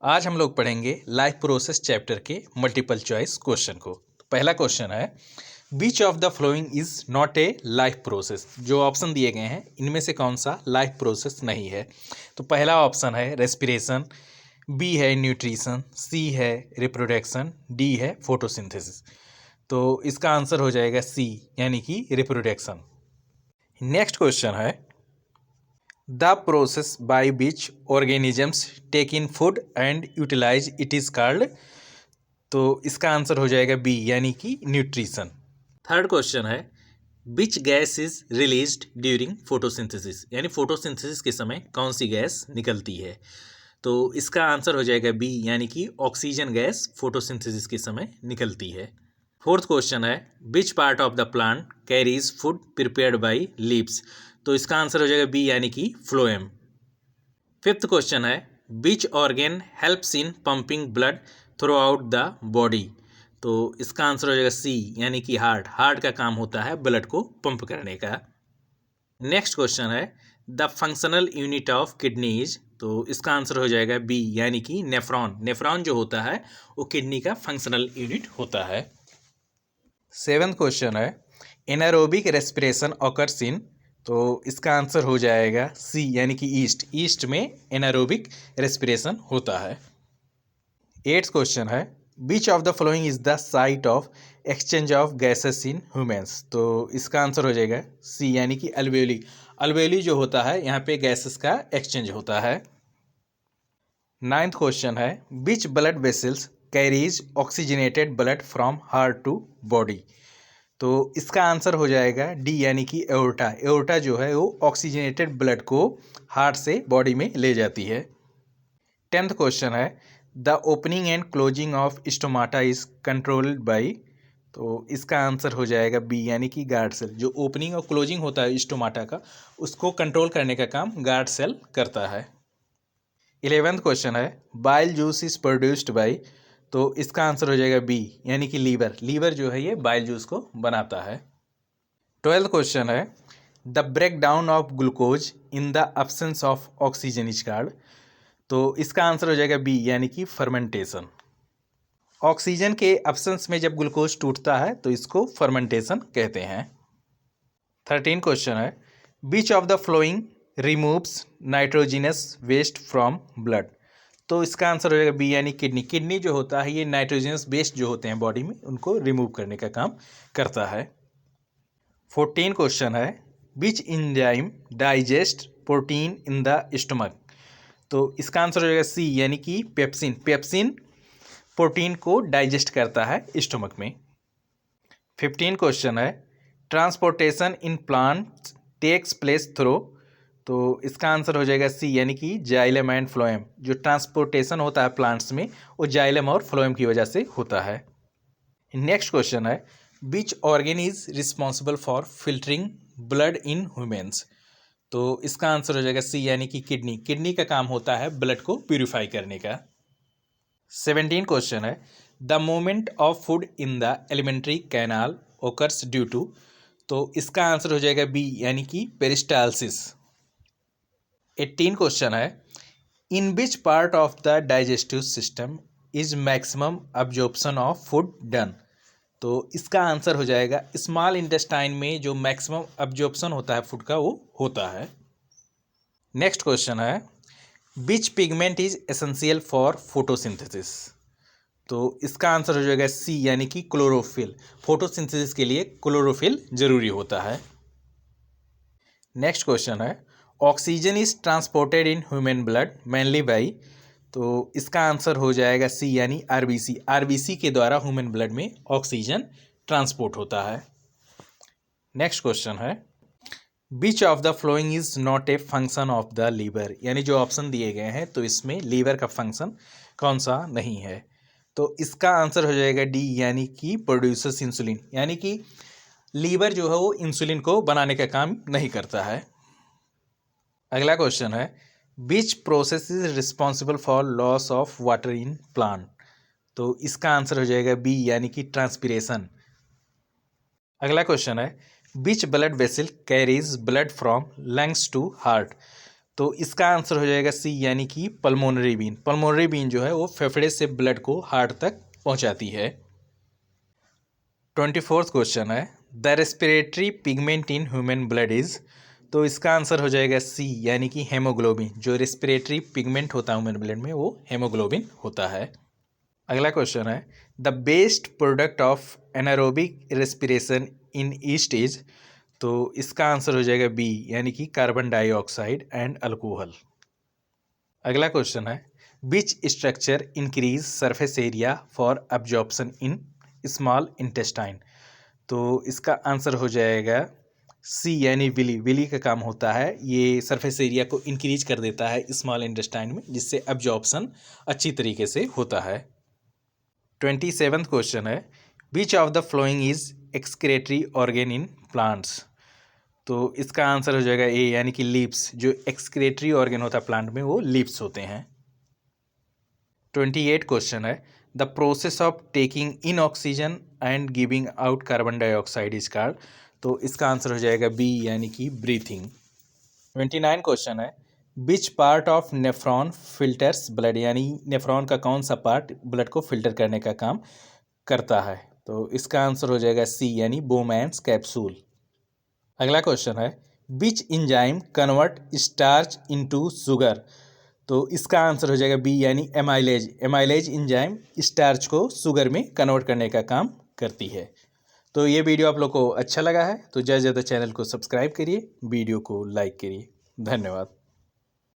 आज हम लोग पढ़ेंगे लाइफ प्रोसेस चैप्टर के मल्टीपल चॉइस क्वेश्चन को। पहला क्वेश्चन है, which of the following is not A life process. जो ऑप्शन दिए गए हैं इनमें से कौन सा लाइफ प्रोसेस नहीं है। तो पहला ऑप्शन है रेस्पिरेशन, बी है न्यूट्रिशन, सी है रिप्रोडक्शन, डी है फोटोसिंथेसिस। तो इसका आंसर हो जाएगा सी यानी कि रिप्रोडक्शन। नेक्स्ट क्वेश्चन है, the process by which organisms take in food and utilize it is called. तो इसका आंसर हो जाएगा बी यानी कि न्यूट्रिशन। थर्ड क्वेश्चन है, which gas is released during photosynthesis, यानी फोटोसिंथेसिस के समय कौन सी गैस निकलती है। तो इसका आंसर हो जाएगा बी यानी कि ऑक्सीजन गैस फोटोसिंथेसिस के समय निकलती है। फोर्थ क्वेश्चन है, विच part of the plant carries food prepared by leaves. तो इसका आंसर हो जाएगा बी यानी कि फ्लोएम। फिफ्थ क्वेश्चन है, which organ helps in pumping blood through out the body. तो इसका आंसर हो जाएगा सी यानी कि हार्ट। हार्ट का काम होता है ब्लड को पंप करने का। नेक्स्ट क्वेश्चन है, the functional unit of kidney is. तो इसका आंसर हो जाएगा बी यानी कि नेफ्रॉन। नेफ्रॉन जो होता है वो किडनी का फंक्शनल यूनिट होता है। सेवेंथ क्वेश्चन है, एनारोबिक रेस्पिरेशन ऑकर्स इन। तो इसका आंसर हो जाएगा सी यानी कि ईस्ट। ईस्ट में एनारोबिक रेस्पिरेशन होता है। एट्थ क्वेश्चन है, which of the following is the site of exchange of gases in humans. तो इसका आंसर हो जाएगा सी यानी कि अल्वेओली। अल्वेओली जो होता है यहाँ पे गैसेस का एक्सचेंज होता है। नाइन्थ क्वेश्चन है, which blood vessels carries oxygenated blood from heart to body. तो इसका आंसर हो जाएगा डी यानी कि एओर्टा। एओर्टा जो है वो ऑक्सीजनेटेड ब्लड को हार्ट से बॉडी में ले जाती है। टेंथ क्वेश्चन है, the opening and closing of stomata is controlled by. तो इसका आंसर हो जाएगा बी यानी कि गार्ड सेल। जो ओपनिंग और क्लोजिंग होता है स्टोमाटा का उसको कंट्रोल करने का काम गार्ड सेल करता है। 11th क्वेश्चन है, bile juice is produced by. तो इसका आंसर हो जाएगा बी यानी कि लीवर। लीवर जो है ये बाइल जूस को बनाता है। 12th क्वेश्चन है, the breakdown of glucose in the absence of oxygen is called. तो इसका आंसर हो जाएगा बी यानी कि फर्मेंटेशन। ऑक्सीजन के एब्सेंस में जब ग्लूकोज टूटता है तो इसको फर्मेंटेशन कहते हैं। 13 क्वेश्चन है, which of the following removes nitrogenous waste from blood. तो इसका आंसर हो जाएगा बी यानी किडनी। किडनी जो होता है ये नाइट्रोजनस वेस्ट जो होते हैं बॉडी में उनको रिमूव करने का काम करता है। 14 क्वेश्चन है, which enzyme digest protein in the stomach. तो इसका आंसर हो जाएगा सी यानी कि पेप्सिन। पेप्सिन प्रोटीन को डाइजेस्ट करता है स्टमक में। 15 क्वेश्चन है, transportation in plants takes place through. तो इसका आंसर हो जाएगा सी यानी कि जाइलम एंड फ्लोएम। जो ट्रांसपोर्टेशन होता है प्लांट्स में वो जाइलम और फ्लोएम की वजह से होता है। नेक्स्ट क्वेश्चन है, which organ is responsible for filtering blood in humans. तो इसका आंसर हो जाएगा सी यानी कि किडनी। किडनी का काम होता है ब्लड को प्यूरिफाई करने का। 17 क्वेश्चन है, the movement of food in the alimentary canal occurs due to. तो इसका आंसर हो जाएगा बी यानी कि पेरिस्टालसिस। 18 क्वेश्चन है, in which part of the digestive system is maximum absorption of food done. तो इसका आंसर हो जाएगा स्मॉल इंटेस्टाइन में जो मैक्सिमम अब्जॉर्प्शन होता है फूड का वो होता है। नेक्स्ट क्वेश्चन है, which pigment is essential for photosynthesis. तो इसका आंसर हो जाएगा सी यानी कि क्लोरोफिल। फोटोसिंथेसिस के लिए क्लोरोफिल जरूरी होता है। नेक्स्ट क्वेश्चन है, oxygen is transported in human blood mainly by. तो इसका आंसर हो जाएगा सी यानी आरबीसी। आरबीसी के द्वारा ह्यूमन ब्लड में ऑक्सीजन ट्रांसपोर्ट होता है। नेक्स्ट क्वेश्चन है, which of the following is not a function of the liver. यानी जो ऑप्शन दिए गए हैं तो इसमें लीवर का फंक्शन कौन सा नहीं है। तो इसका आंसर हो जाएगा डी यानी कि प्रोड्यूसर्स इंसुलिन। यानी कि लीवर जो है वो इंसुलिन को बनाने का काम नहीं करता है। अगला क्वेश्चन है, which process is responsible for loss of water in plant. तो इसका आंसर हो जाएगा बी यानी कि ट्रांसपिरेशन। अगला क्वेश्चन है, which blood vessel carries blood from lungs to heart. तो इसका आंसर हो जाएगा सी यानी कि पल्मोनरी वेन। पल्मोनरी वेन जो है वो फेफड़े से ब्लड को हार्ट तक पहुंचाती है। 24th क्वेश्चन है the respiratory pigment in human blood is. तो इसका आंसर हो जाएगा सी यानी कि हेमोग्लोबिन। जो रेस्पिरेटरी पिगमेंट होता है ह्यूमन ब्लड में वो हेमोग्लोबिन होता है। अगला क्वेश्चन है the best product of anaerobic respiration in east is. तो इसका आंसर हो जाएगा बी यानी कि कार्बन डाइऑक्साइड एंड अल्कोहल। अगला क्वेश्चन है which structure increase surface area for absorption in small intestine. तो इसका आंसर हो जाएगा सी यानी विली। विली का काम होता है ये सरफेस एरिया को इंक्रीज कर देता है स्मॉल इंटेस्टाइन में, जिससे एब्जॉर्प्शन अच्छी तरीके से होता है। 27th क्वेश्चन है which of the following is excretory organ in plants. तो इसका आंसर हो जाएगा ए यानी कि लीव्स। जो एक्सक्रेटरी ऑर्गन होता है प्लांट में वो लीव्स होते हैं। 28 क्वेश्चन है the process of taking in oxygen and giving out carbon dioxide is called. तो इसका आंसर हो जाएगा बी यानी कि ब्रीथिंग। 29 क्वेश्चन है विच part of nephron filters blood. यानी नेफ्रॉन का कौन सा पार्ट ब्लड को फिल्टर करने का काम करता है। तो इसका आंसर हो जाएगा सी यानी बोमैन्स कैप्सूल। अगला क्वेश्चन है which enzyme convert starch into sugar. तो इसका आंसर हो जाएगा बी यानी एमाइलेज। एमाइलेज इंजाइम स्टार्च को शुगर में कन्वर्ट करने का काम करती है। तो ये वीडियो आप लोग को अच्छा लगा है तो ज़्यादा से ज़्यादा चैनल को सब्सक्राइब करिए, वीडियो को लाइक करिए। धन्यवाद।